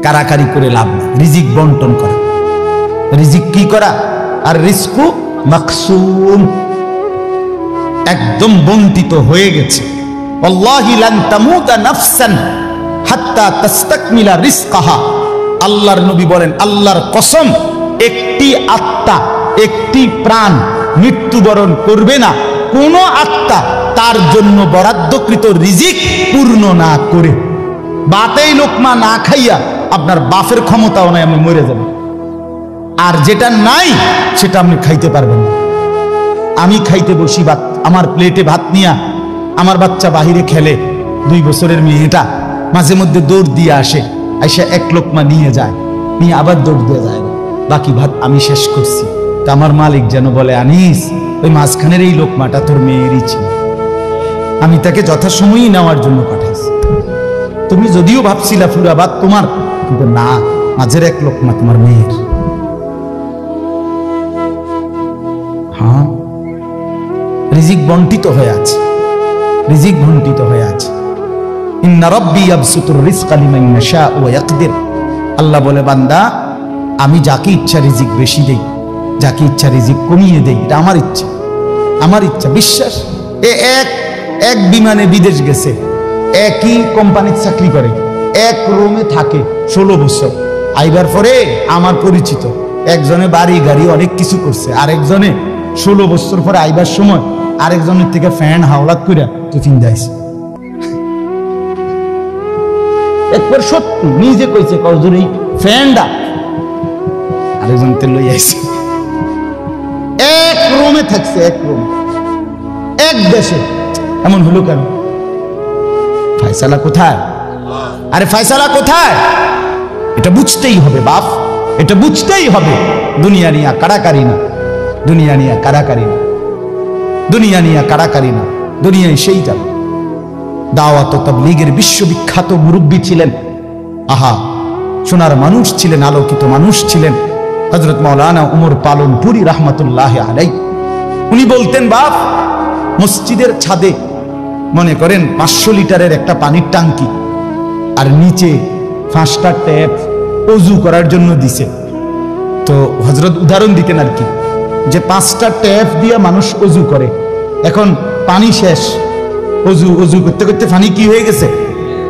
কারাকারি করে লাভ নেই। রিজিক বন্টন করা, রিজিক কি করা, আর রিজকু মাকসুম, একদম বন্টিত হয়ে গেছে। আল্লাহি লান তামুতা নাফসান হাত্তা তাস্তাকমিলা রিজকাহা। আল্লাহর নবী বলেন, আল্লাহর কসম, একটি আত্মা, একটি প্রাণ মৃত্যুবরণ করবে না কোন আত্মা তার জন্য বরাদ্দকৃত রিজিক পূর্ণ না করে। বাতেই লোকমা না খাইয়া আপনার বাপের ক্ষমতাও নাই, আপনি মরে যাবেন। আর যেটা নাই সেটা আপনি খাইতে পারবেন না। আমি খাইতে বসি ভাত, আমার প্লেটে ভাত নিয়া আমার বাচ্চা বাহিরে খেলে, 2 বছরের মেয়েটা মাঝে মধ্যে দৌড় দিয়ে আসে, আইসা এক লোকমা নিয়ে যায়, নিয়ে আবার দৌড় দিয়ে যায়, বাকি ভাত আমি শেষ করছি। তা আমার মালিক যেন বলে, আনিস, ওই মাঝখানের এই লোকমাটা তোর মেয়েরই ছিল, আমি তাকে যথাসময়ই নেওয়ার জন্য পাঠাইছি। তুমি যদিও ভাবছিলা পুরা ভাত তোমার, কিন্তু না, মাঝের এক লোকমা তোমার মেয়ের। হ্যাঁ, রিজিক বন্টিত হয়ে আছে, রিজিক বন্টিত হয়ে আছে। ইন্না রাব্বি ইয়াবসুতুর রিজকা লিমান ইয়াশা ওয়া ইয়াকদির। আল্লাহ বলে, বান্দা, আমি যাকে ইচ্ছা রিজিক বেশি দেই, যাকে ইচ্ছা রিজিক কমিয়ে দেই, এটা আমার ইচ্ছা, আমার ইচ্ছা। বিশ্বাস, এক বিমানে বিদেশ গেছে, একই কোম্পানির চাকরি করে, এক রুমে থাকে 16 বছর। আইবার পরে আমার পরিচিত একজনে বাড়ি গাড়ি অনেক কিছু করছে, আরেকজনে 16 বছর পরে আইবার সময় আরেকজনের থেকে ফ্যান হাওলাত করে টিফিন যাইছে। একবার সত্যি নিজে কইছে, কজুর এই ফ্যানটা আরেকজন তে লই আইছে। এক রুমে থাকছে, এক রুম, এক দেশে। এমন হলো কেন? ফায়সালা কোথায়? আরে ফায়সালা কোথায়? এটা বুঝতেই হবে বাপ, এটা বুঝতেই হবে। দুনিয়া নিয়ে কারাকারি না, দুনিয়া নিয়ে কারাকারি না, দুনিয়া নিয়ে কারাকারি না, দুনিয়ায় সেই যাবে। দাওয়াত ও তাবলীগের বিশ্ববিখ্যাত মুরব্বী ছিলেন, আহা, সোনার মানুষ ছিলেন, আলোকিত মানুষ ছিলেন হযরত মাওলানা উমর পালনপুরি রাহমাতুল্লাহ আলাইহি। উনি বলতেন, বাপ, মসজিদের ছাদে মনে করেন 500 লিটারের একটা পানির টাঙ্কি, আর নিচে 5টা ট্যাপ ওযু করার জন্য দিছে। তো হযরত উদাহরণ দিতেন আর কি, যে 5টা ট্যাপ দিয়ে মানুষ ওযু করে, এখন পানি শেষ, ওযু করতে করতে পানি কি হয়ে গেছে,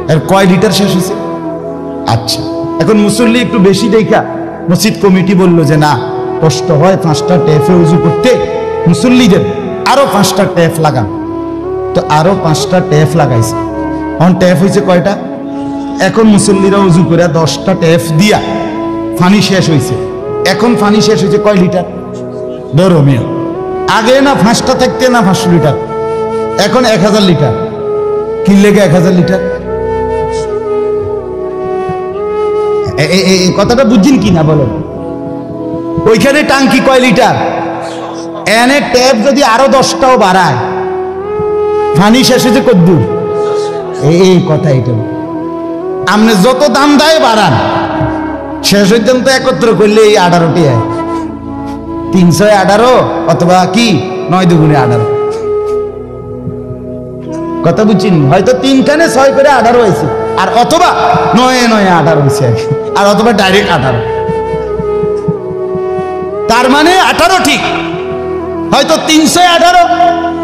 আর কয় লিটার শেষ হয়েছে। আচ্ছা, এখন মুসল্লি একটু বেশি দেখা মসজিদ কমিটি বলল যে না, কষ্ট হয় 5টা ট্যাপে ওযু করতে, মুসল্লিদের আরো 5টা ট্যাপ লাগান। তো আরো 5টা ট্যাপ লাগাইছে। এখন ট্যাপ হয়েছে কয়টা? এখন মুসল্লিরা ওযু করে 10টা ট্যাপ দিয়া পানি শেষ হয়েছে। এখন পানি শেষ হয়েছে কয় লিটার? ধরো মিয়া, আগে না 5টা থাকতে না 500 লিটার, এখন 1000 লিটার। কি লেগে 1000 লিটার? এই কথাটা বুঝছেন কি না বলো? ওইখানে টাঙ্কি কয় লিটার, এনে ট্যাপ যদি আরো 10টাও বাড়ায়, পানি শেষ হয়েছে কদ্দুর? এই কথা, এটা আপনি যত দাম দেয় বাড়ান, শেষ হইতেন তো একত্র করলে এই 18টি 318 অথবা কি 9 দুগুণে 18। কথা বুঝছেন? হয়তো 3 খানে 6 করে 18 হয়েছে, আর অথবা 9 9 18 হয়েছে, আর অথবা ডাইরেক্ট 18। তার মানে 18 ঠিক, হয়তো 318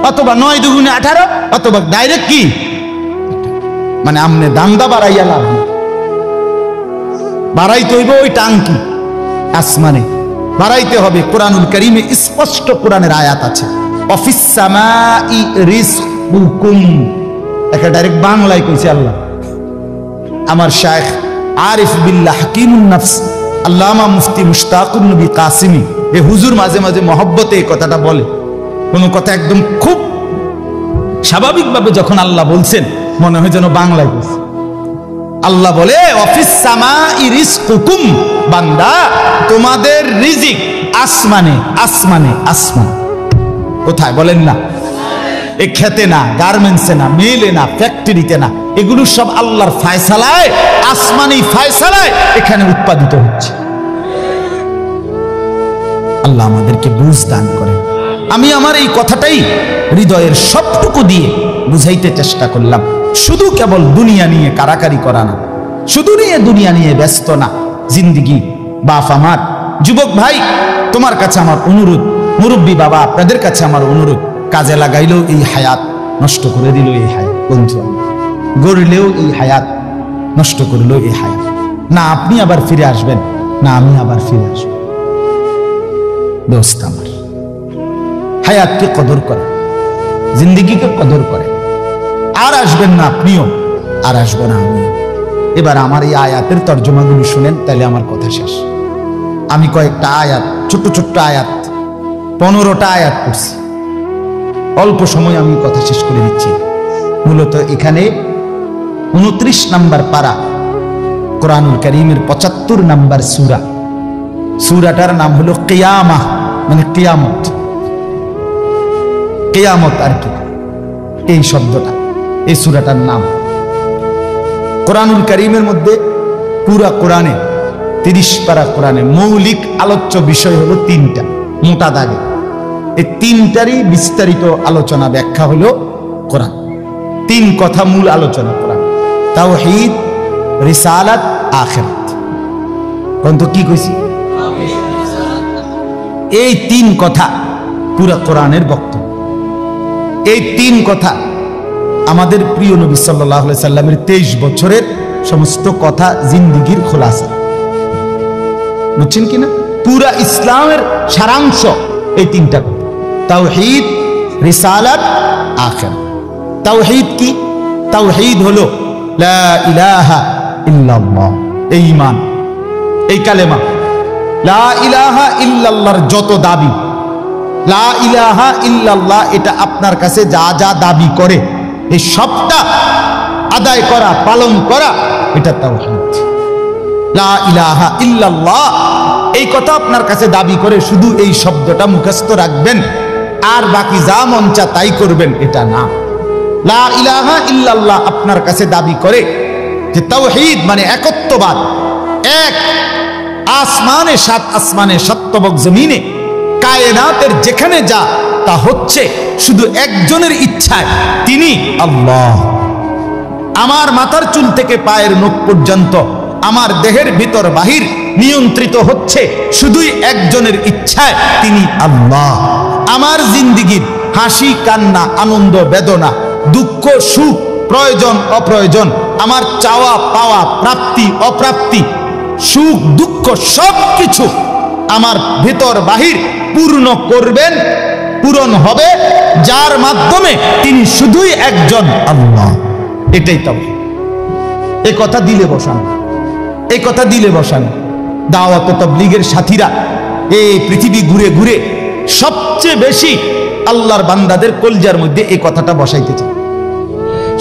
অথবা 9 দুগুণে 18 অথবা ডাইরেক্ট কি, মানে আমনে দামদা বাড়াইয়া লাভ নেই। বাড়াইতে হইব ওই টাঙ্কি আসমানে, বাড়াইতে হবে। কোরআনুল কারীমে স্পষ্ট কোরআনের আয়াত আছে, অফিস সামাই রিজকুকুম। একটা ডাইরেক্ট বাংলায় কইছে আল্লাহ। আমার শায়েখ আরিফ বিল্লাহ হাকিমুন নফস আল্লামা মুফতি মুশতাকুন নবী কাসিমি, এ হুজুর মাঝে মাঝে মহব্বতে এই কথাটা বলে। কোনো কথা একদম খুব স্বাভাবিকভাবে যখন আল্লাহ বলছেন, মনে হয় যেন বাংলায় বলছে। আল্লাহ বলে, অফিস সামাই রিজকুকুম, বান্দা, তোমাদের রিজিক আসমানে, আসমানে, আসমান। কোথায় বলেন না? এ খেতে না, গার্মেন্টসে না, মিলে না, ফ্যাক্টরিতে না, এগুলো সব আল্লাহর ফায়সালায়, আসমানি ফায়সালায় এখানে উৎপাদিত হচ্ছে। আল্লাহ আমাদেরকে বুঝ দান করেন। আমি আমার এই কথাটাই হৃদয়ের সবটুকু দিয়ে বুঝাইতে চেষ্টা করলাম। শুধু কেবল দুনিয়া নিয়ে কারাকারি করা না, শুধু নিয়ে দুনিয়া নিয়ে ব্যস্ত না, জিন্দিগি। বাপ আমার, যুবক ভাই, তোমার কাছে আমার অনুরোধ, মুরব্বী বাবা আপনাদের কাছে আমার অনুরোধ, কাজে লাগাইলেও এই হায়াত, নষ্ট করে দিল এই হায়াত। বন্ধু গড়লেও এই হায়াত, নষ্ট করলেও এই হায়াত। না আপনি আবার ফিরে আসবেন, না আমি আবার ফিরে আসবো। দোস্ত আমার, হায়াতকে কদর করে, জিন্দিগিকে কদর করে। আর আসবেন না আপনিও, আর আসবো না আমিও। এবার আমার এই আয়াতের তর্জমাগুলো শুনেন, তাহলে আমার কথা শেষ। আমি কয়েকটা আয়াত, ছোট্ট ছোট্ট আয়াত, 15টা আয়াত পড়ছি। অল্প সময় আমি কথা শেষ করে দিচ্ছি। মূলত এখানে 29 নম্বর পারা, কোরআনুল কারীমের 75 নম্বর সূরা। সূরাটার নাম হলো কিয়ামাহ, মানে কিয়ামত। কিয়ামত আর কি, এই শব্দটা, এই সূরাটার নাম। কোরআনুল কারীমের মধ্যে পুরা কোরআনে 30 পারা কোরআনে মৌলিক আলোচ্য বিষয় হলো 3টা, মোটা দাগে। এই 3টারই বিস্তারিত আলোচনা, ব্যাখ্যা হলো কোরআন। 3 কথা মূল আলোচনা কোরআন: তাওহীদ, রিসালাত, আখিরাত। কোন তো কি কইছি? এই 3 কথা পুরা কোরআনের বক্তব্য। এই 3 কথা আমাদের প্রিয় নবী সাল্লাল্লাহু আলাইহি সাল্লামের 23 বছরের সমস্ত কথা, জিন্দিগির খোলাসা। বুঝছেন কিনা? পুরা ইসলামের সারাংশ এই 3টা কথা: তাওহীদ, রিসালাত, আখিরাত। তাওহীদ কি? তাওহীদ হলো লা ইলাহা ইল্লাল্লাহ, এই ঈমান, এই কালেমা। লা ইলাহা ইল্লাল্লাহর যত দাবি, লা ইলাহা ইল্লাল্লাহ এটা আপনার কাছে যা যা দাবি করে, এই সবটা আদায় করা, পালন করা, এটা তাওহীদ। লা ইলাহা ইল্লাল্লাহ এই কথা আপনার কাছে দাবি করে শুধু এই শব্দটা মুখস্থ রাখবেন আর বাকি যা মন চা তাই করবেন, এটা না। লা ইলাহা ইল্লাল্লাহ আপনার কাছে দাবি করে যে তাওহীদ মানে একত্ববাদ। এক আসমানে, 7 আসমানে, 7 তবক জমিনে, কায়নাতের যেখানে যা তা হচ্ছে শুধু একজনের ইচ্ছায়, তিনি আল্লাহ। আমার মাথার চুল থেকে পায়ের নখ পর্যন্ত, আমার দেহের ভিতর বাহির নিয়ন্ত্রিত হচ্ছে শুধুই একজনের ইচ্ছায়, তিনি আল্লাহ। আমার জিন্দিগির হাসি কান্না, আনন্দ বেদনা, দুঃখ সুখ, প্রয়োজন অপ্রয়োজন, আমার চাওয়া পাওয়া, প্রাপ্তি অপ্রাপ্তি, সুখ দুঃখ সবকিছু আমার ভেতর বাহির পূর্ণ করবেন, পূরণ হবে যার মাধ্যমে, তিনি শুধুই একজন আল্লাহ। এটাই তাওহীদ। এই কথা দিলে বসানো, এই কথা দিলে বসানো। দাওয়াত ও তাবলীগের সাথীরা এই পৃথিবী ঘুরে ঘুরে সবচেয়ে বেশি আল্লাহর বান্দাদের কলজার মধ্যে এই কথাটা বসাইতে চায়।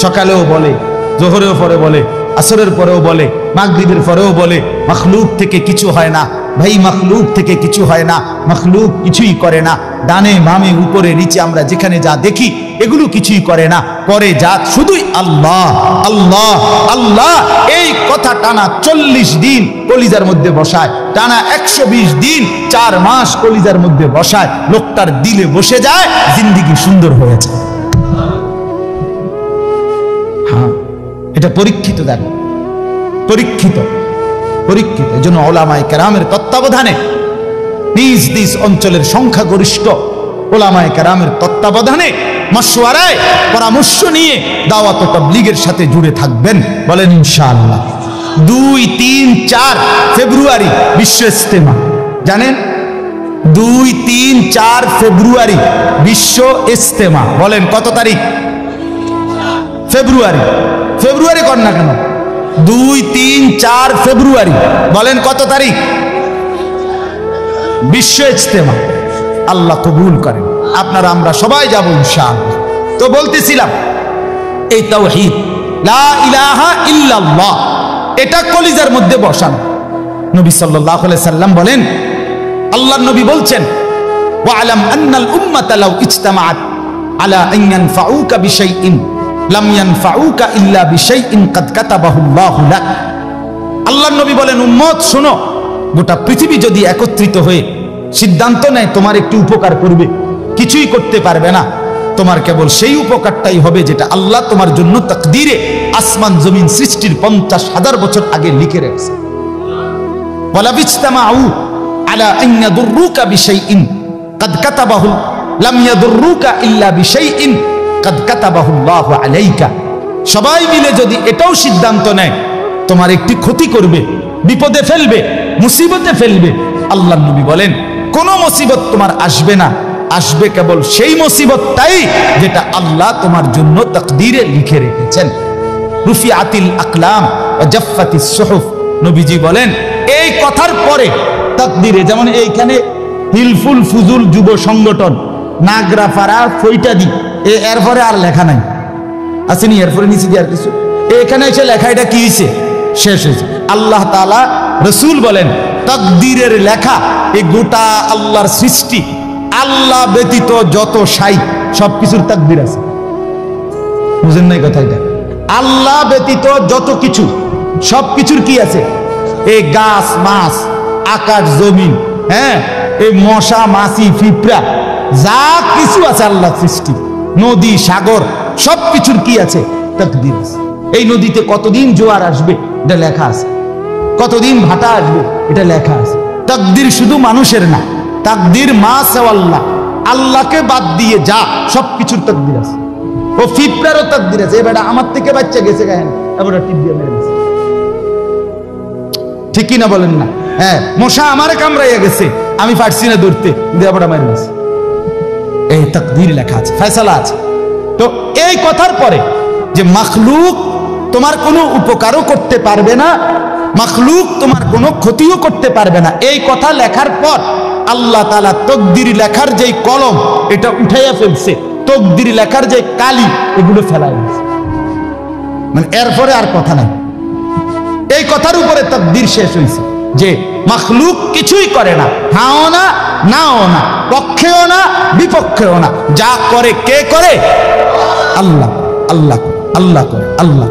সকালেও বলে, জোহরের পরে বলে, আসরের পরেও বলে, মাগরিবের পরেও বলে, মাখলুক থেকে কিছু হয় না ভাই, মাখলুক থেকে কিছু হয় না, মাখলুক কিছুই করে না। ডানে বামে উপরে নিচে আমরা যেখানে যা দেখি এগুলো কিছুই করে না, করে যা শুধুই আল্লাহ আল্লাহ আল্লাহ। এই কথা টানা 40 দিন কলিজার মধ্যে বসায়, টানা 120 দিন 4 মাস কলিজার মধ্যে বসায়, লোকটার দিলে বসে যায়, জিন্দিগি সুন্দর হয়েছে। হ্যাঁ, এটা পরীক্ষিত, দেখ পরীক্ষিত, পরীক্ষিত। এই জন্য ওলামায়ে কেরামের তত্ত্বাবধানে, নিজ নিজ অঞ্চলের সংখ্যাগরিষ্ঠ ওলামায়ে কেরামের তত্ত্বাবধানে, মাশওয়ারায়, পরামর্শ নিয়ে দাওয়াত ও তাবলীগের সাথে জুড়ে থাকবেন। বলেন ইনশাআল্লাহ। 2, 3, 4 ফেব্রুয়ারি বিশ্ব ইজতেমা, জানেন? 2, 3, 4 ফেব্রুয়ারি বিশ্ব ইজতেমা। বলেন কত তারিখ? ফেব্রুয়ারি। ফেব্রুয়ারি কর না কেন? 2, 3, 4 ফেব্রুয়ারি। বলেন কত তারিখ? বিশ্ব ইজতেমা। আল্লাহ কবুল করেন। আপনারা আমরা সবাই যাব ইনশাআল্লাহ। তো বলতেছিলাম, এই তাওহীদ লা ইলাহা ইল্লাল্লাহ এটা কলিজার মধ্যে বসানো। নবী সাল্লাল্লাহু আলাইহি সাল্লাম বলেন, আল্লাহর নবী বলছেন, ওয়া'লাম আন্নাল উম্মাতা লাউ ইজতামাআত আলা আন ইয়ানফাউকা বিশাইইন লাম ইয়ানফাউকা ইল্লা বিশাইইন কাদ কাতাবাহু আল্লাহু লাক। আল্লাহর নবী বলেন, উম্মত শোনো, গোটা পৃথিবী যদি একত্রিত হয়ে সিদ্ধান্ত নেয় তোমার একটু উপকার করবে, কিছুই করতে পারবে না, তোমার কেবল সেই উপকারটাই হবে যেটা আল্লাহ তোমার জন্য তাকদীরে আসমান জমিন সৃষ্টির 50,000 বছর আগে লিখে রেখেছে। ওয়ালা বিজতামাউ আলা আন ইয়াদুররুকা বিশাইইন قد كتبه لم يضرك الا بشيء قد كتبه الله عليك। সবাই মিলে যদি এটাও সিদ্ধান্ত নেয় তোমার একটি ক্ষতি করবে, বিপদে ফেলবে, মুসিবতে ফেলবে, আল্লাহর নবী বলেন কোন মুসিবত তোমার আসবে না, আসবে কেবল সেই মুসিবতটাই যেটা আল্লাহ তোমার জন্য তাকদীরে লিখে রেখেছেন। রুফিআতিল আকলাম ওয়া জাফফাতিস সুহুফ, নবীজি বলেন এই কথার পরে তাকদীরে, যেমন এইখানে হিলফুল ফুজুল যুব সংগঠন নাগরাপাড়া ফইটাদি, এরপরে আর লেখা নাই, আসেনি এরপরে নিচে দিয়ে আর কিছু, এখানে এসে লেখা, এটা কি হয়েছে, শেষ হয়েছে। আল্লাহ তাআলা রাসূল বলেন তাকদীরের লেখা এই গোটা আল্লাহর সৃষ্টি, আল্লাহ ব্যতীত যত সাই সবকিছুর তাকদীর আছে। বুঝেন নাই কথা? এটা আল্লাহ ব্যতীত যত কিছু সবকিছুর কি আছে, এই গাছ মাছ আকাশ জমিন, হ্যাঁ এই মশা মাছি পিঁপড়া যা কিছু আছে আল্লাহ সৃষ্টি, নদী সাগর সবকিছুর কি আছে, তাকদীর আছে। এই নদীতে কতদিন জোয়ার আসবে এটা লেখা আছে, কতদিন ভাটা আসবে এটা লেখা আছে। তাকদীর শুধু মানুষের না, তাকদীর মা সেওয়াল্লাহ, আল্লাহকে বাদ দিয়ে যা সবকিছুর তাকদীর আছে। ও পিঁপড়ারও তাকদীর আছে, এবারে আমার থেকে বাচ্চা গেছে গায়েন, এবার টিপ দিয়ে মেরে গেছে, ঠিক কি না বলেন না? হ্যাঁ মশা আমারে কামড়াইয়া গেছে, আমি পারছি না ধরতে, এবার মেরে গেছে। এই তাকদীর লেখা আছে, ফয়সালা আছে। তো এই কথার পরে যে মাখলুক তোমার কোনো উপকারও করতে পারবে না, মাখলুক তোমার কোনো ক্ষতিও করতে পারবে না, এই কথা লেখার পর আল্লাহ তাআলা তাকদীর লেখার যেই কলম এটা উঠাইয়া ফেলছে, তাকদীর লেখার যে কালি এগুলো ফেলাই দিয়েছে, মানে এরপরে আর কথা নাই। এই কথার উপরে তাকদীর শেষ হয়েছে যে মাখলুক কিছুই করে না, হাও না নাও না, পক্ষেও না বিপক্ষেও না, যা করে কে করে? আল্লাহ। আল্লাহ আল্লাহ করে, আল্লাহ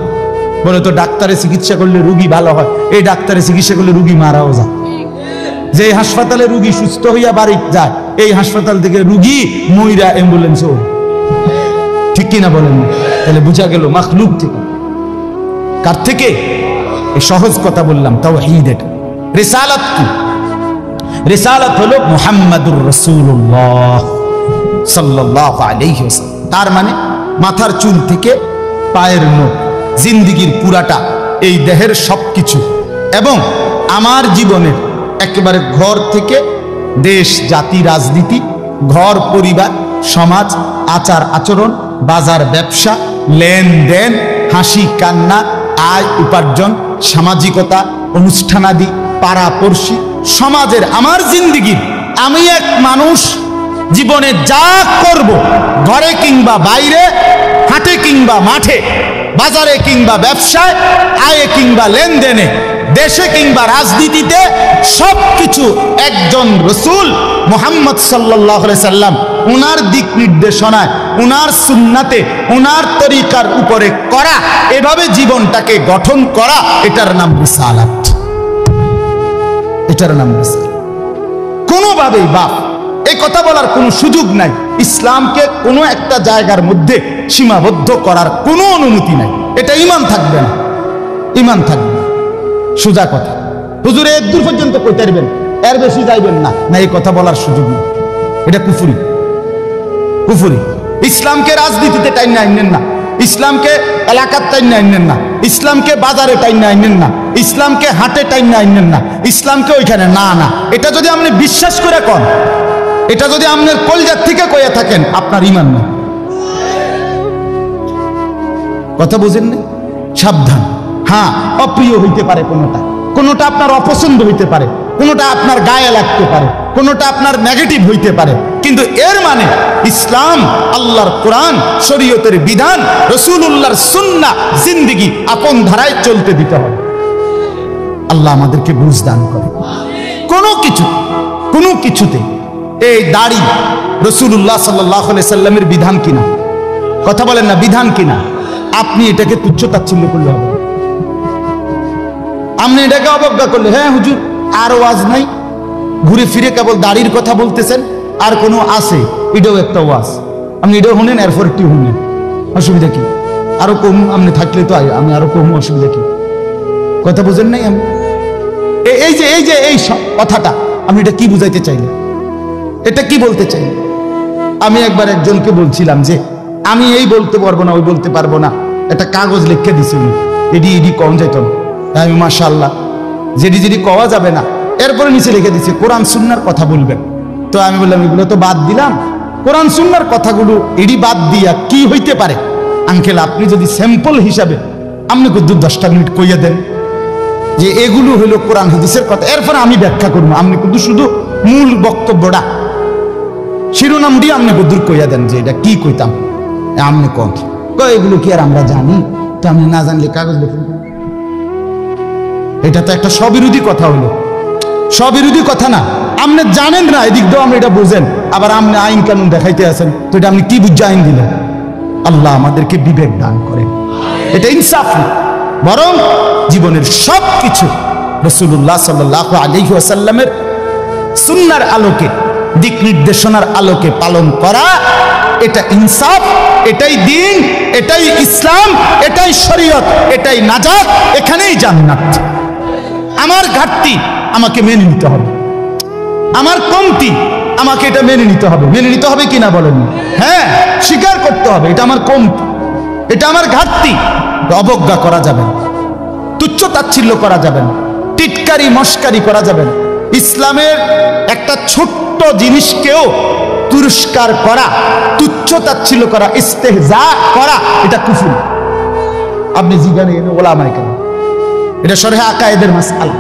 বলে। তো ডাক্তারে চিকিৎসা করলে রুগী ভালো হয়, এই ডাক্তারে চিকিৎসা করলে রুগী মারাও যায়। যে হাসপাতালে রুগী সুস্থ হইয়া বাড়ি যায়, এই হাসপাতাল থেকে রুগী মইরা অ্যাম্বুলেন্স, ঠিক কিনা বলেন? তাহলে বুঝা গেল মাখলুক থেকে। কার থেকে? এই সহজ কথা বললাম, তাওহীদ। এটা রিসালাত কি? রিসালাত হলো মুহাম্মাদুর রাসূলুল্লাহ সাল্লাল্লাহু আলাইহি ওয়াসাল্লাম। তার মানে মাথার চুল থেকে পায়ের নখ, জিন্দেগির পুরাটা, এই দেহের সবকিছু, এবং আমার জীবনের একেবারে ঘর থেকে দেশ জাতি রাজনীতি, ঘর পরিবার সমাজ, আচার আচরণ, বাজার ব্যবসা, লেনদেন, হাসি কান্না, আয় উপার্জন, সামাজিকতা, অনুষ্ঠানাদি, পাড়াপড়শি, সমাজের আমার জিন্দেগির, আমি এক মানুষ জীবনে যা করব, ঘরে কিংবা বাইরে, হাটে কিংবা মাঠে, বাজারে কিংবা ব্যবসায়, আয়ে কিংবা লেনদেনে, দেশে কিংবা রাজনীতিতে, সবকিছু একজন রাসূল মুহাম্মদ সাল্লাল্লাহু আলাইহি সাল্লাম উনার দিক নির্দেশনায়, উনার সুন্নাতে, উনার তরিকার উপরে করা, এভাবে জীবনটাকে গঠন করা, এটার নাম রিসালাত। এটার নাম রিসালাত। কোনোভাবেই বাপ এই কথা বলার কোনো সুযোগ নাই, ইসলামকে কোনো একটা জায়গার মধ্যে সীমাবদ্ধ করার কোনো অনুমতি নাই। এটা ঈমান থাকবে না, ঈমান থাকবে না। সোজা কথা, হুজুর এর দূর পর্যন্ত কইতে পারবেন, এর বেশি যাইবেন না, না এই কথা বলার সুযোগ নেই। এটা কুফরি, কুফরি। ইসলামকে রাজনীতিতে টাইনা আইনেন না, ইসলামকে এলাকার টাইনা আইনেন না, ইসলামকে বাজারে টাইনা আইনেন না, ইসলামকে হাটে টাইনা আইনেন না, ইসলামকে ওইখানে না না। এটা যদি আপনি বিশ্বাস করে কন, এটা যদি আপনার কলজার থেকে কইয়া থাকেন, আপনার ঈমান নেই। কথা বুঝেন না? সাবধান। হ্যাঁ, অপ্রিয় হইতে পারে কোনোটা, কোনোটা আপনার অপছন্দ হইতে পারে, কোনোটা আপনার গায়ে লাগতে পারে, কোনোটা আপনার নেগেটিভ হইতে পারে, কিন্তু এর মানে ইসলাম, আল্লাহর কোরআন, শরীয়তের বিধান, রাসূলুল্লাহর সুন্নাহ, জিন্দেগি আপন ধারায় চলতে দিতে হবে। আল্লাহ আমাদেরকে বুঝ দান করে। কোনো কিছুতে এই দাড়ি রাসূলুল্লাহ সাল্লাল্লাহু আলাইহি সাল্লামের বিধান কিনা? কথা বলেন না, বিধান কিনা? আপনি এটাকে তুচ্ছ তাচ্ছিল্য করলে হবে, আপনি এটাকে অবজ্ঞা করলে, হ্যাঁ হুজুর আর ওয়াজ নাই, ঘুরে ফিরে কেবল দাড়ির কথা বলতেছেন, আর কোনো আছে, এটাও একটা ওয়াজ। আপনি এটাও শুনেন, এরপর একটু শুনেন, অসুবিধা কি? আরো কম আপনি থাকলে তো আমি আরো কম, অসুবিধা কি? কথা বুঝেন নাই? আমি এই কথাটা আমি এটা কি বুঝাইতে চাইলেন, এটা কি বলতে চাই? আমি একবার একজনকে বলছিলাম যে আমি এই বলতে পারবো না, ওই বলতে পারবো না, একটা কাগজ লিখে দিছি উনি, এডি কম যাইত না। আমি মাশাআল্লাহ যেটি কওয়া যাবে না, এরপরে নিচে লিখে দিছে কোরআন সুন্নাহর কথা বলবেন। তো আমি বললাম এগুলো তো বাদ দিলাম, কোরআন সুন্নাহর কথাগুলো এডি বাদ দিয়া কি হইতে পারে? আঙ্কেল আপনি যদি স্যাম্পল হিসাবে আপনি কিন্তু 10টা মিনিট কইয়া দেন যে এগুলো হলো কোরআন হাদিসের কথা, এরপরে আমি ব্যাখ্যা করবো। আপনি কিন্তু শুধু মূল বক্তব্যটা শিরোনাম দিয়ে আপনি বদুর কইয়া দেন যে এটা কি কইতাম, আপনি কম এগুলো কি আর আমরা জানি? তো আপনি না জানলে কাগজ লিখুন। এটা তো একটা স্ববিরোধী কথা হলো, স্ববিরোধী কথা না। আপনি জানেন না, এদিক দিয়েও আপনি এটা বুঝেন, আবার আপনি আইন কানুন দেখাইতে আছেন, তো এটা আপনি কি বুঝে আইন দিলেন? আল্লাহ আমাদেরকে বিবেক দান করেন। এটা ইনসাফ না, বরং জীবনের সব কিছু রাসূলুল্লাহ সাল্লাল্লাহু আলাইহি ওয়াসাল্লামের সুন্নাহর আলোকে, দিক নির্দেশনার আলোকে পালন করা, এটা ইনসাফ, এটাই দ্বীন, এটাই ইসলাম, এটাই শরীয়ত, এটাই নাজাত, এখানেই জান্নাত। আমার ঘাটতি আমাকে মেনে নিতে হবে, আমার কমতি আমাকে এটা মেনে নিতে হবে। মেনে নিতে হবে কিনা বলেন? হ্যাঁ, স্বীকার করতে হবে এটা আমার কমতি, এটা আমার ঘাটতি। অবজ্ঞা করা যাবে না, তুচ্ছ তাচ্ছিল্য করা যাবে না, টিটকারি মস্কারি করা যাবে না। ইসলামের একটা ছোট্ট জিনিসকেও তুরস্কার করা, তুচ্ছ তাচ্ছিল্য করা, ইস্তেহজা করা, এটা কুফর। আপনি জিজ্ঞাসা করেন ওলামায়ে কেরাম, এটা শরহে আকায়েদের মাসআলা।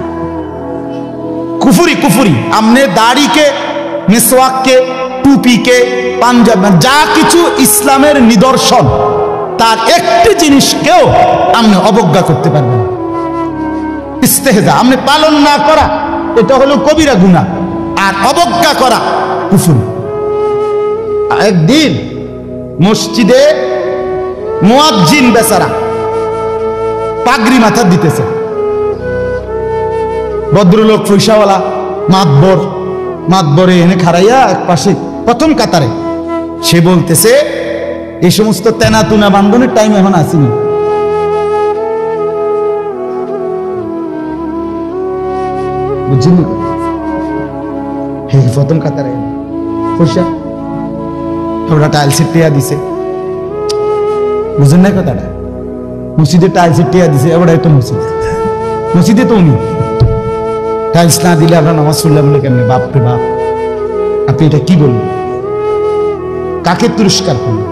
কুফরি। আমনে দাড়িকে, মিসওয়াককে, টুপিকে, পাঞ্জাব, যা কিছু ইসলামের নিদর্শন, তার একটি জিনিসকেও আপনি অবজ্ঞা করতে পারবেন। ইস্তেহজা আপনি পালন না করা, এটা হলো কবিরা গুনাহ, আর অবজ্ঞা করা কুফর। একদিন মসজিদে মুয়াজ্জিন বেচারা পাগড়ি মাথা দিতেছে, ভদ্রলোক পয়সাওয়ালা মাতবরে এনে খাড়াইয়া এক পাশে প্রথম কাতারে, সে বলতেছে এই সমস্ত তেনাতুনা বান্ধনের টাইম এখন আসেনি। বুঝছেন? প্রথম কাতারে পয়সা ওরা টাইলসের টেয়া দিছে, বুঝেন না কথাটা? মসজিদে টাইলসের টেয়া দিছে, এবার তো মসজিদে তো উনি টাইলস না দিলে আমরা নামাজ পড়লাম বলে কেমনে? বাপরে বাপ, আপনি এটা কি বলবেন? কাকে তুরস্কার করলেন?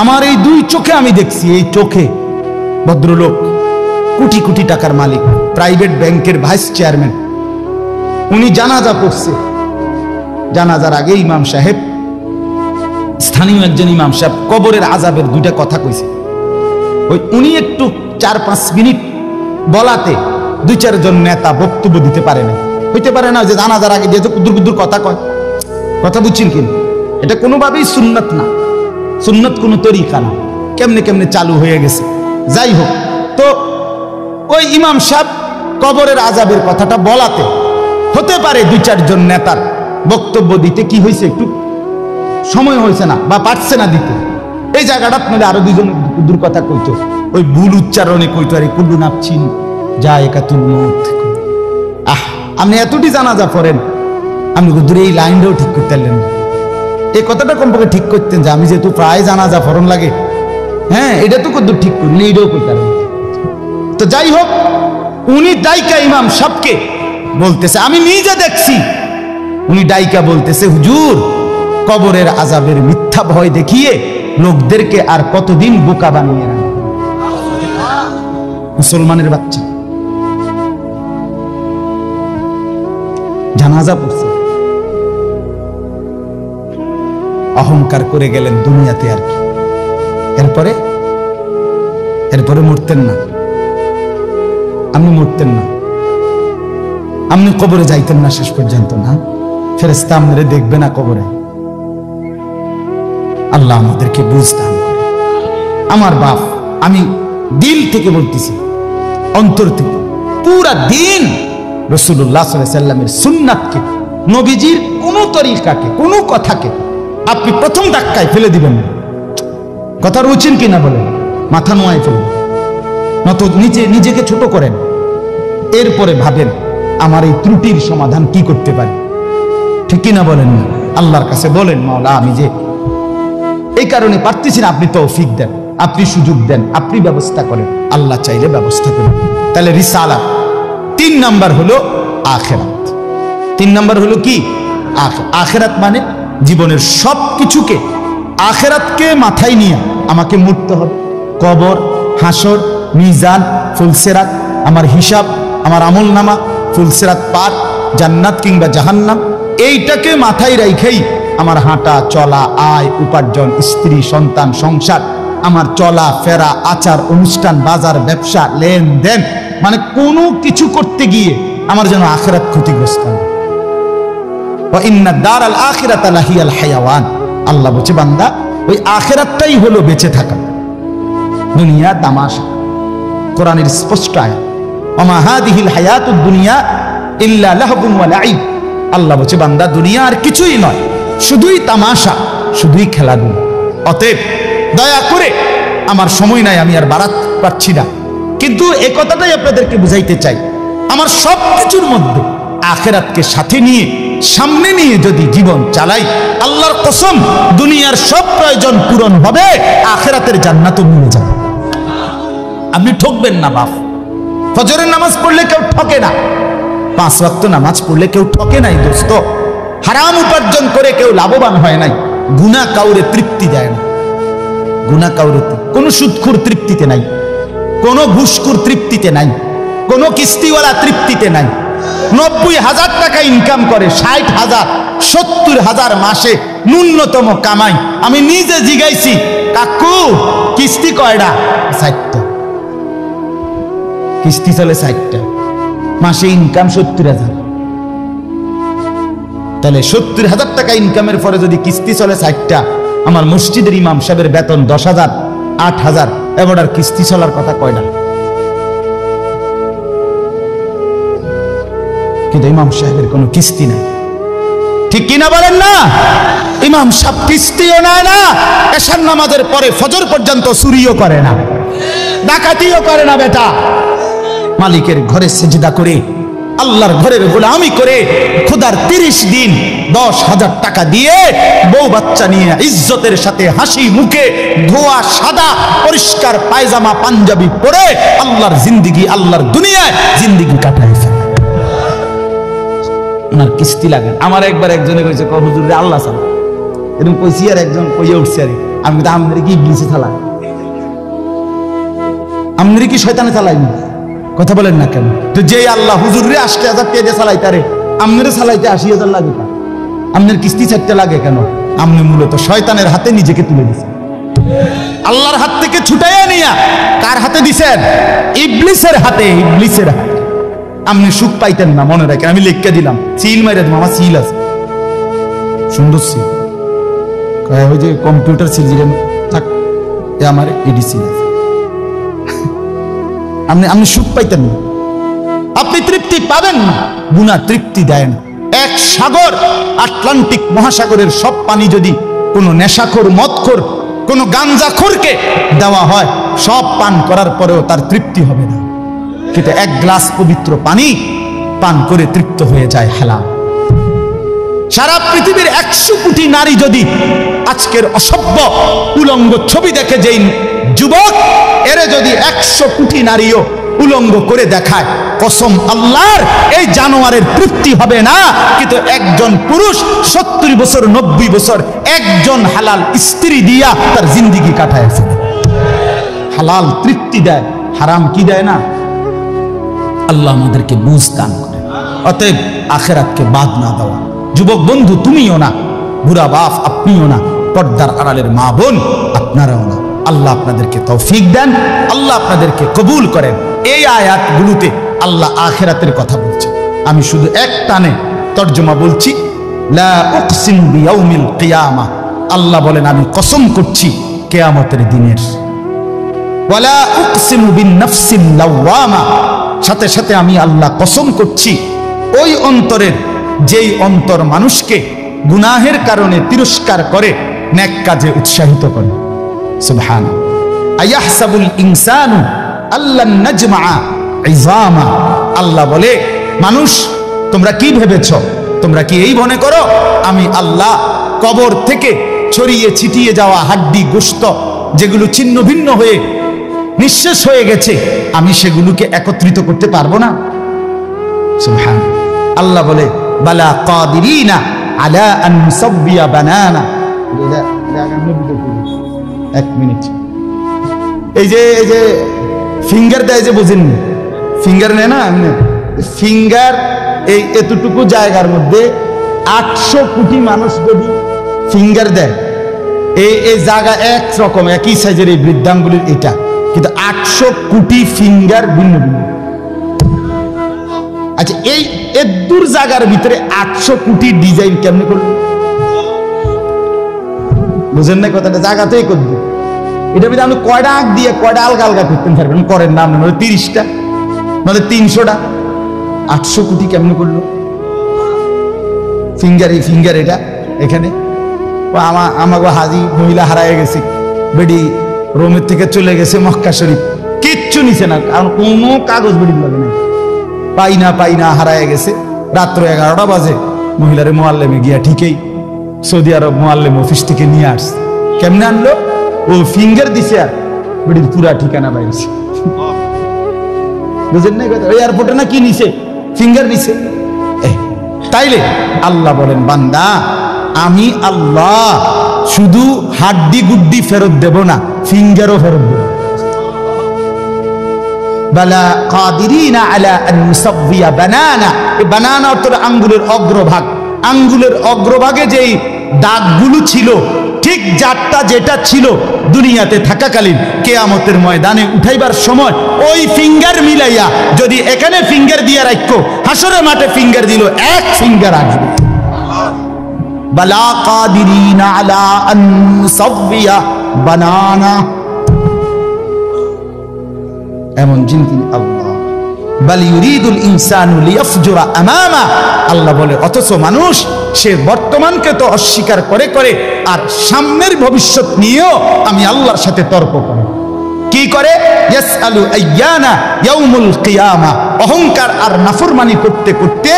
আমার এই দুই চোখে আমি দেখছি, এই চোখে ভদ্রলোক কোটি কোটি টাকার মালিক, প্রাইভেট ব্যাংকের ভাইস চেয়ারম্যান, উনি জানাজা পড়ছে। জানাজার আগে ইমাম সাহেব, স্থানীয় একজন ইমাম সাহেব কবরের আযাবের দুইটা কথা কইছে। ওই উনি একটু 4-5 মিনিট বলাতে 2-4 জন নেতা বক্তব্য দিতে পারে না। হইতে পারে না যে জানাজার আগে দিয়ে কুদুর কথা কয়, কথা বুঝছেন? কিন্তু এটা কোনোভাবেই সুন্নত না, সুন্নত কোনো তরিকা না, কেমনে কেমনে চালু হয়ে গেছে। যাই হোক, তো ওই ইমাম সাহেব কবরের আযাবের কথাটা বলাতে হতে পারে 2-4 জন নেতার বক্তব্য দিতে কি হয়েছে, একটু সময় হয়েছে না বা পারছে না দিতে। এই জায়গাটা আপনাদের আরো 2 জন দূর কথা কইতো, ওই ভুল উচ্চারণে কইতো, আরে কুল্লু নাফসিন যায়কাতুল মউত। আপনি এতটি জানাজা পড়েন, আপনি দূরে এই লাইনটাও ঠিক করতে পারলেন না। এই কথাটা কমপক্ষে ঠিক করতেন যে আমি যেহেতু প্রায় জানাজা পড়ন লাগে, হ্যাঁ এটা তো কদ্দূর ঠিক করিনি, এইটাও করতে পারেন। তো যাই হোক, উনি দায়িকা ইমাম সাহেবকে বলতেছে, আমি নিজে দেখছি, উনি ডাইকা বলতেছে, হুজুর কবরের আযাবের মিথ্যা ভয় দেখিয়ে লোকদেরকে আর কতদিন বোকা বানিয়ে রাখবেন? মুসলমানের বাচ্চা জানাজা পড়ছে, অহংকার করে গেলেন দুনিয়াতে, আর কি এরপরে মরতেন না, আপনি মরতেন না, আপনি কবরে যাইতেন না শেষ পর্যন্ত, না ফেরেশতা আপনারে দেখবে না কবরে। আল্লাহ আমাদেরকে বুঝতাম। আমার বাপ, আমি দিল থেকে বলতেছি, অন্তর থেকে, পুরা দিন রাসূলুল্লাহ সাল্লাল্লাহু আলাইহি ওয়াসাল্লামের সুন্নাতকে নবীজির কোনো তরিকাকে, কোনো কথাকে আপনি প্রথম ধাক্কায় ফেলে দিবেন না। কথা রুচেন কিনা বলেন? মাথা নোয়ায় ফেলবেন, নত নিজেকে ছোট করেন, এরপরে ভাবেন আমার এই ত্রুটির সমাধান কি করতে পারি। ঠিক কিনা বলেন? না আল্লাহর কাছে বলেন, মাওলা আমি যে এই কারণে পারতেছি না, আপনি তৌফিক দেন, আপনি সুযোগ দেন, আপনি ব্যবস্থা করেন। আল্লাহ চাইলে ব্যবস্থা করেন। তাহলে রিসালাত। 3 নাম্বার হলো আখিরাত। 3 নাম্বার হলো কি? আখিরাত মানে জীবনের সব কিছুকে আখিরাতকে মাথায় নিয়ে আমাকে মরতে হবে। কবর, হাসর, মিজান, ফুলসিরাত, আমার হিসাব, আমার আমল নামা, ফুলসিরাত পার, জান্নাত কিংবা জাহান্নাম, এইটাকে মাথায় রাখেই আমার হাঁটা চলা, আয় উপার্জন, স্ত্রী সন্তান, সংসার, আমার চলা ফেরা, আচার অনুষ্ঠান, বাজার ব্যবসা, লেনদেন, মানে কোনো কিছু করতে গিয়ে আমার যেন আখিরাত ক্ষতিগ্রস্ত হয়। ওয়া ইন্না দারাল আখিরাতা লাহিয়াল হায়াওয়ান, আল্লাহ বলছে বান্দা ওই আখিরাতটাই হলো বেঁচে থাকা। দুনিয়া তামাশা, কোরআনের স্পষ্ট আয়াত, ওমা হাদিহিল হায়াতুদ দুনিয়া ইল্লা লাহবুন ওয়া লাইব। আল্লাহ বলছে বান্দা দুনিয়া আর কিছুই নয়, শুধুই তামাশা, শুধুই খেলাধুলা। অতএব দয়া করে, আমার সময় নাই, আমি আর বাড়াতে পারছি না, কিন্তু এই কথাটাই আপনাদেরকে বুঝাইতে চাই, আমার সব কিছুর মধ্যে আখিরাতকে সাথে নিয়ে, সামনে নিয়ে যদি জীবন চালাই, আল্লাহর কসম দুনিয়ার সব প্রয়োজন পূরণ হবে, আখিরাতের জান্নাতও মিলে যাবে। আপনি ঠকবেন না বাপ। ফজরের নামাজ পড়লে কেউ ঠকে না, 5 ওয়াক্ত নামাজ পড়লে কেউ ঠকে নাই দোস্ত। হারাম উপার্জন করে কেউ লাভবান হয় নাই। গুনাহ কাউরে তৃপ্তি দেয় না, গুনাহ কাউরে, কোনো সুদখোর তৃপ্তিতে নাই, কোনো ঘুষখোর তৃপ্তিতে নাই, কোনো কিস্তিওয়ালা তৃপ্তিতে নাই। 90,000 টাকা ইনকাম করে, 60,000 70,000 মাসে ন্যূনতম কামাই। আমি নিজে জিগাইছি, কাকু কিস্তি কয়টা? 60টা। কিস্তি চলে 60টা, মাসে ইনকাম 70,000। তাহলে 70,000 টাকা ইনকামের পরে যদি কিস্তি চলে 60টা, আমার মসজিদের ইমাম সাহেবের বেতন 10,000 8,000, এবার আর কিস্তি চলার কথা কয়টা? কিন্তু ইমাম সাহেবের কোনো কিস্তি নাই। ঠিক কিনা বলেন না? ইমাম সাহেব কিস্তিও নেয় না, এশার নামাজের পরে ফজর পর্যন্ত চুরিও করে না, ডাকাতিও করে না। বেটা মালিকের ঘরে সেজদা করে, আল্লাহর ঘরের গোলামি করে, খোদার 30 দিন 10,000 টাকা দিয়ে বউ বাচ্চা নিয়ে ইজ্জতের সাথে হাসি মুখে ধোয়া সাদা পরিষ্কার পায়জামা পাঞ্জাবি পরে আল্লাহর জিন্দিগি, আল্লাহর দুনিয়ায় জিন্দিগি কাটায় ফেলে। ওনার কিস্তি লাগে। আমার একবার একজনে কইছে, হুজুর রে আল্লাহ চালা, এরকম কইছি, আর একজন কইয়া উঠছে, আরে আমি তো আমনের কি ইবলিসে চালা, আমনের কি শয়তানে চালাইনি? কথা বলেন না কেন? তো যে আল্লাহ হুজুর রে 80,000 টাকা দিয়ে চালাইতারে, আমনের চালাইতে 80,000 লাগে, আমনের কিস্তি 4টা লাগে কেন? আমনে মূলত শয়তানের হাতে নিজেকে তুলে দিছেন। আল্লাহর হাত থেকে ছুটাইয়া নিয়া কার হাতে দিছেন? ইবলিসের হাতে। ইবলিসের হাতে আপনি সুখ পাইতেন না, মনে রাখেন। আমি লিখে দিলাম, সিল মাইরে দিলাম, আমার সিল আছে, সুন্দর সিল, ওই যে কম্পিউটার সিল দিলেন, থাক, আমার এডি সিল আছে। আপনি সুখ পাইতেন না, আপনি তৃপ্তি পাবেন না। গুনাহ তৃপ্তি দেয় না। এক সাগর, আটলান্টিক মহাসাগরের সব পানি যদি কোনো নেশাখোর, মদখোর, কোনো গাঞ্জাখোরকে দেওয়া হয়, সব পান করার পরেও তার তৃপ্তি হবে না। কিন্তু 1 গ্লাস পবিত্র পানি পান করে তৃপ্ত হয়ে যায় হালাল। সারা পৃথিবীর 100 কোটি নারী যদি আজকের অসভ্য উলঙ্গ ছবি দেখে, যেই যুবক এরে যদি 100 কোটি নারীও উলঙ্গ করে দেখায়, কসম আল্লাহর, এই জানোয়ারের তৃপ্তি হবে না। কিন্তু একজন পুরুষ 70 বছর 90 বছর একজন হালাল স্ত্রী দিয়া তার জিন্দিগি কাটায় ফেলে। হালাল তৃপ্তি দেয়, হারাম কি দেয় না? আল্লাহ আমাদেরকে বুঝ দান করে। অতএব আখিরাতকে বাদ না দেওয়া। যুবক বন্ধু তুমিও না, বুড়া বাপ আপনিও না, পর্দার আড়ালের মা বোন আপনারাও না। আল্লাহ আপনাদেরকে তৌফিক দেন, আল্লাহ আপনাদেরকে কবুল করেন। এই আয়াতগুলোতে আল্লাহ আখিরাতের কথা বলছে। আমি শুধু এক টানে তর্জমা বলছি, লা উকসিমু বিয়াউমিল কিয়ামা। আল্লাহ বলেন আমি কসম করছি কিয়ামতের দিনের। ওয়ালা উকসিমু বিন-নাফসিল লাওয়ামা। সাথে সাথে আমি আল্লাহ কসম করছি ওই অন্তরের যেই অন্তর মানুষকে গুনাহের কারণে তিরস্কার করে নেক কাজে উৎসাহিত করে। সুবহান। আয়াহসাবুল ইনসানু আল্লান নাজমা ইজামা। আল্লাহ বলে, মানুষ তোমরা কি ভেবেছ, তোমরা কি এই মনে করো আমি আল্লাহ কবর থেকে ছড়িয়ে ছিটিয়ে যাওয়া হাড্ডি গোশত যেগুলো ছিন্ন ভিন্ন হয়ে নিঃশেষ হয়ে গেছে, আমি সেগুলোকে একত্রিত করতে পারবো না? সুবহান। আল্লাহ বলে, বালা কাদিরিনা আলা আন নুসাব্বিয়া বানানা। এক মিনিট, এই যে ফিঙ্গার দেয় যে, বুঝেননি? ফিঙ্গার নেয় না, ফিঙ্গার এই এতটুকু জায়গার মধ্যে 800 কোটি মানুষ যদি ফিঙ্গার দেয়, এই জায়গা একরকম একই সাইজের এই বৃদ্ধাঙ্গুলির এটা, কিন্তু 800 কোটি ফিঙ্গার ভিন্ন ভিন্ন। আচ্ছা, এই এদুর জায়গার ভিতরে 800 কোটি ডিজাইন কেমনে করবে? বুঝেন না কথাটা? জায়গাতেই করবে। এটার ভিতরে আপনি কয়টা আঁক দিয়ে কয়টা আলগা আলগা করতে পারবেন? করেন না, মানে 30টা, মানে 300টা। 800 কোটি কেমনে করলো? ফিঙ্গার এটা এখানে। আমাকে হাজি মহিলা হারায় গেছে, বেডি রোমের থেকে চলে গেছে মক্কা শরীফ, কিচ্ছু নিছে না, কারণ কোনো কাগজ বেডির লাগে না, পাই না হারায় গেছে। রাত্র 11টা বাজে মহিলারে মোয়াল্লেমে গিয়া ঠিকই সৌদি আরব মোয়াল্লেম অফিস থেকে নিয়ে আসছে। কেমনে আনলো? ও ফিঙ্গার দিছে আর বেডির পুরা ঠিকানা পাইছে। বুঝেন না কথা? এয়ারপোর্টে না কি নিছে? ফিঙ্গার নিছে। তাইলে আল্লাহ বলেন, বান্দা আমি আল্লাহ শুধু হাড্ডি গুড্ডি ফেরত দেব না, ফিঙ্গারও ফেরত দেব। বালা কাদিরিনা আলা আন নুসাব্বিয়া বানানা। এই বানানা অর্থ আঙ্গুলের অগ্রভাগ। আঙ্গুলের অগ্রভাগে যেই দাগগুলো ছিল, ঠিক যারটা যেটা ছিল দুনিয়াতে থাকাকালীন, কিয়ামতের ময়দানে উঠাইবার সময় ওই ফিঙ্গার মিলাইয়া যদি এখানে ফিঙ্গার দিয়ে রাখো, হাসরের মাঠে ফিঙ্গার দিল, এক ফিঙ্গার আসবে। বালা কাদিরিনা আলা আন নুসাব্বিয়া বানানা। এমন জিনিস আল্লাহ। বাল ইউরিদুল ইনসানু লিয়াফজুরা আমামা। আল্লাহ বলে, অথচ মানুষ সে বর্তমানকে তো অস্বীকার করে করে আর সামনের ভবিষ্যৎ নিয়েও আমি আল্লাহর সাথে তর্ক করে। কি করে? ইয়াসআলু আইয়ানা ইয়াউমুল কিয়ামা। অহংকার আর নাফরমানি করতে করতে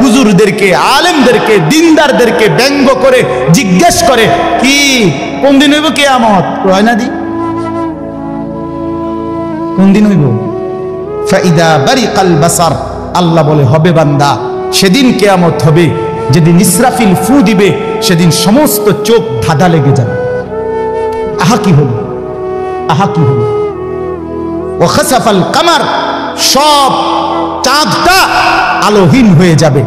হুজুরদেরকে, আলেমদেরকে, দিনদারদেরকে ব্যঙ্গ করে জিজ্ঞেস করে, কি কোন দিন হইব কিয়ামত? কয় না দি কোন দিন হইব? ফাইদা বারিকাল বাসার। আল্লাহ বলে, হবে বান্দা, সেদিন কিয়ামত হবে যেদিন ইসরাফিল ফু দিবে, সেদিন সমস্ত চোখ ধাঁধা লেগে যাবে। আহা কি হলো, আহা কি হলো। ও খাসাফাল কামার, সব চাঁদটা আলোহীন হয়ে যাবে।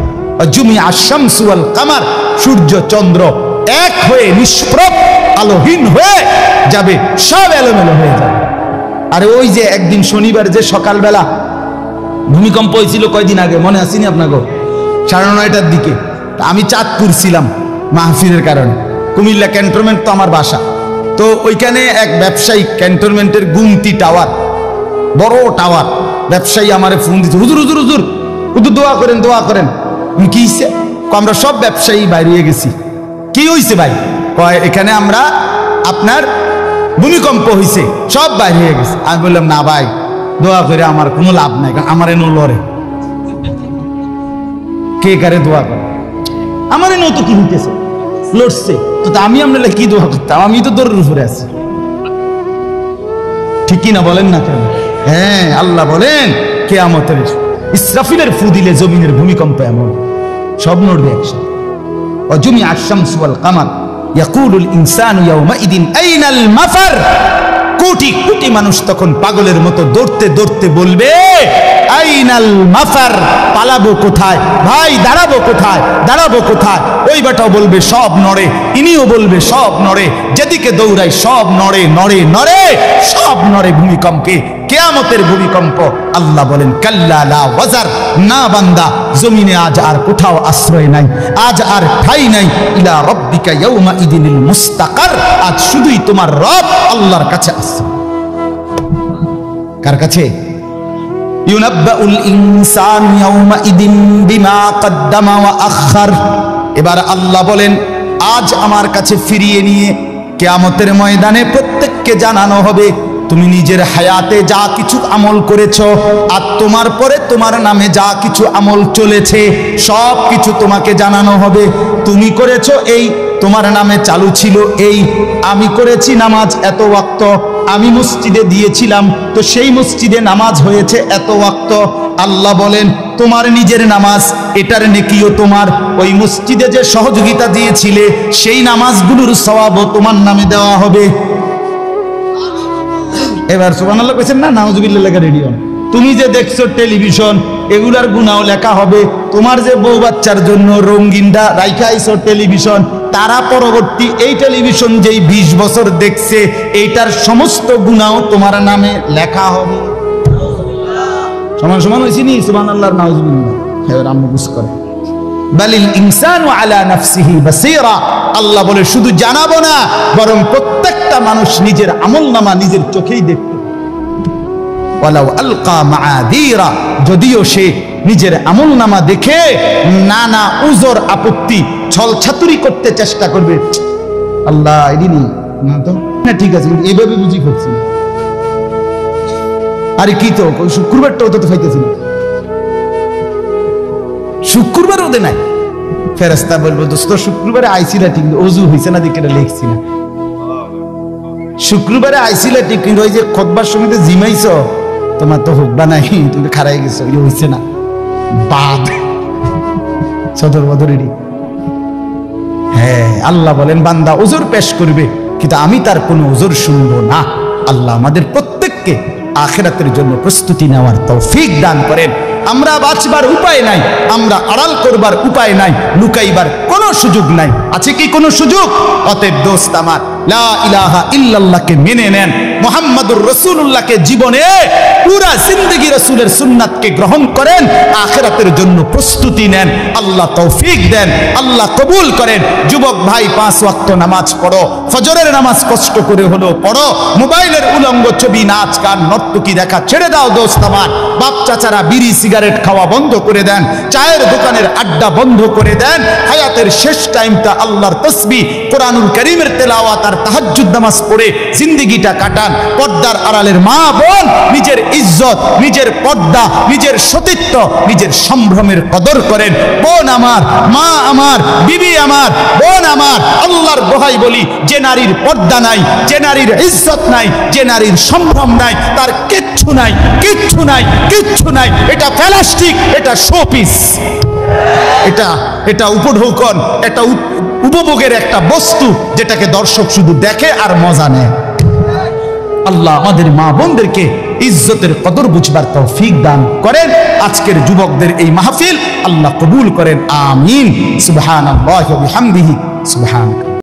জুমিআ শামসু ওয়াল কামার, সূর্য চন্দ্র এক হয়ে নিষ্প্রভ আলোহীন হয়ে যাবে, সব এলোমেলো হয়ে যাবে। আরে ওই যে একদিন শনিবার যে সকালবেলা ভূমিকম্প হয়েছিল কয়দিন আগে, মনে আসেনি আপনাকে? 9:30টার দিকে আমি চাঁদপুর ছিলাম মাহফিলের কারণে। কুমিল্লা ক্যান্টনমেন্ট তো আমার বাসা, তো ওইখানে এক ব্যবসায়ী, ক্যান্টনমেন্টের গুমতি টাওয়ার, বড় টাওয়ার, ব্যবসায়ী আমারে ফোন দিচ্ছে, হুজুর হুজুর হুজুর হুজুর দোয়া করেন, দোয়া করেন। কি হয়েছে? আমরা সব ব্যবসায়ী বাইরে হয়ে গেছি। কি হয়েছে ভাই? কয় এখানে আমরা আপনার ভূমিকম্প হয়েছে, সব বাইরে হয়ে গেছে। আমি বললাম, না ভাই, দোয়া করে আমার কোনো লাভ নাই, কারণ আমার এনো লড়ে, কে কারে দোয়া করে? আমার এনো তো কি হইতেছে, লড়ছে তো আমি আপনার কি দোয়া করতাম? আমি তো দৌড়ের উপরে আছি, ঠিক কিনা বলেন না কেন? হ্যাঁ, আল্লাহ বলেন কিয়ামতের ইসরাফিলের ফু দিলে জমিনের ভূমিকম্প এমন সব নড়বে একসাথে। ওয়াজুমিআ আশ-শামসু ওয়াল কামার ইয়াকুলুল ইনসানু ইয়াউমাইদিন আইনাল মাফার। কোটি কোটি মানুষ তখন পাগলের মতো দৌড়তে দৌড়তে বলবে, আইনাল মাফার, পালাবো কোথায় ভাই, দাঁড়াবো কোথায়, দাঁড়াবো কোথায়? ওই বেটাও বলবে সব নড়ে, ইনিও বলবে সব নড়ে, যেদিকে দৌড়াই সব নড়ে নড়ে নড়ে, সব নড়ে ভূমিকম্পে, কিয়ামতের ভূমিকম্প। আল্লাহ বলেন, কাল্লা লা ওয়াজার, না বান্দা, জমিনে আজ আর কোথাও আশ্রয় নাই, আজ আর ঠাঁই নাই। ইলা রাব্বিকা ইয়াউমাইদিনিল মুস্তাকার, আজ শুধুই তোমার রব আল্লাহর কাছে আছে। কার কাছে? ইউনাব্বাউল ইনসানু ইয়াওমাইদিন বিমা কদ্দামা ওয়া আখার। এবার আল্লাহ বলেন, আজ আমার কাছে ফিরিয়ে নিয়ে কিয়ামতের ময়দানে প্রত্যেককে জানানো হবে তুমি নিজের হায়াতে যা কিছু আমল করেছো আর তোমার পরে তোমার নামে যা কিছু আমল চলেছে সব কিছু তোমাকে জানানো হবে। তুমি করেছো এই, তোমার নামে চালু ছিল এই, আমি করেছি নামাজ এত ওয়াক্ত, আমি মসজিদে দিয়েছিলাম তো সেই মসজিদে নামাজ হয়েছে এত ওয়াক্ত। আল্লাহ বলেন তোমার নিজের নামাজ এটার নেকিও তোমার, ওই মসজিদে যে সহযোগিতা দিয়েছিলে সেই নামাজগুলোর সওয়াবও তোমার নামে দেওয়া হবে। এবার সুবহানাল্লাহ কইছেন না, নাউজুবিল্লাহ লেখা রেডি হন। তুমি যে দেখছো টেলিভিশন এগুলার গুনাহ লেখা হবে। তোমার যে বউ বাচ্চার জন্য রঙিনটা রাইখা আইছো টেলিভিশন, তারা পরবর্তী এই টেলিভিশন যেই 20 বছর দেখছে এইটার সমস্ত গুনাহ তোমার নামে লেখা হবে। সমান সমান হইছে নি সুবহানাল্লাহ নাউজুবিল্লাহ। এবার আম্মু বুঝ করে বালিল ইনসানু আলা নাফসিহি বাসীরা। আল্লাহ বলে শুধু জানাবো না, বরং প্রত্যেকটা মানুষ নিজের আমলনামা নিজের চোখেই দেখবে। ওয়ালাউ আলকা মাআযীরা, যদিও সে নিজের আমলনামা দেখে নানা উযর আপত্তি ছলছাতুরি করতে চেষ্টা করবে। আল্লাহ এদিনই না তো না, ঠিক আছে কিন্তু এইভাবে বুঝি করছি। আরে কি তো শুক্রবারটাও তো পাইতেছি না, শুক্রবার ওদের নাই। ফেরেশতা বলবো দোস্ত শুক্রবারে আইছিলা ঠিক, ওযু হইছে না দেখে লিখছি না। শুক্রবারে আইছিলা ঠিক, কিন্তু ওই যে খুতবার সময় জিমাইছো, তোমার তো হুকবা নাই, তুমি খারাই গেছো, ইয়ে হইছে না। বাদ সদর বদরেরই। হ্যাঁ, আল্লাহ বলেন বান্দা ওজর পেশ করবে কিন্তু আমি তার কোনো ওজর শুনবো না। আল্লাহ আমাদের প্রত্যেককে আখিরাতের জন্য প্রস্তুতি নেওয়ার তৌফিক দান করেন। আমরা বাঁচবার উপায় নাই, আমরা আড়াল করবার উপায় নাই, লুকাইবার কোনো সুযোগ নাই। আছে কি কোনো সুযোগ? অতএব দোস্ত আমার, লা ইলাহা ইল্লাল্লাহকে মেনে নেন, মুহাম্মাদুর রাসূলুল্লাহকে জীবনে পুরা জিন্দেগি রাসূলের সুন্নাতকে গ্রহণ করেন, আখিরাতের জন্য প্রস্তুতি নেন। আল্লাহ তৌফিক দেন, আল্লাহ কবুল করেন। যুবক ভাই 5 ওয়াক্ত নামাজ পড়ো, ফজরের নামাজ কষ্ট করে হলো পড়ো। মোবাইলের উলঙ্গ ছবি, নাচ গান, নর্তকী দেখা ছেড়ে দাও দোস্ত আমার। বাপ চাচারা বিড়ি সিগারেট খাওয়া বন্ধ করে দেন, চায়ের দোকানের আড্ডা বন্ধ করে দেন। হায়াতের শেষ টাইমটা আল্লাহর তাসবিহ, কোরআনুল কারীমের তেলাওয়াত আর তাহাজ্জুদ নামাজ পড়ে জিন্দেগিটা কাটান। পর্দার আড়ালের মা বোন নিজের ইজ্জত, নিজের পর্দা, নিজের সতীত্ব, নিজের সম্ভ্রমের কদর করেন। বোন আমার, মা আমার, বিবি আমার, বোন আমার, আল্লাহর দোহাই বলি, যে নারীর পর্দা নাই, যে নারীর ইজ্জত নাই, যে নারীর সম্ভ্রম নাই, তার কিচ্ছু নাই, কিচ্ছু নাই, কিচ্ছু নাই। এটা প্লাস্টিক, এটা শোপিস, এটা উপঢৌকন, এটা উপভোগের একটা বস্তু যেটাকে দর্শক শুধু দেখে আর মজা নেয়। আল্লাহ আমাদের মা বোনদেরকে ইজ্জতের কদর বুঝবার তৌফিক দান করেন। আজকের যুবকদের এই মাহফিল আল্লাহ কবুল করেন, আমিন। সুবহানাল্লাহি ওয়া বিহামদিহি, সুবহানাল্লাহ।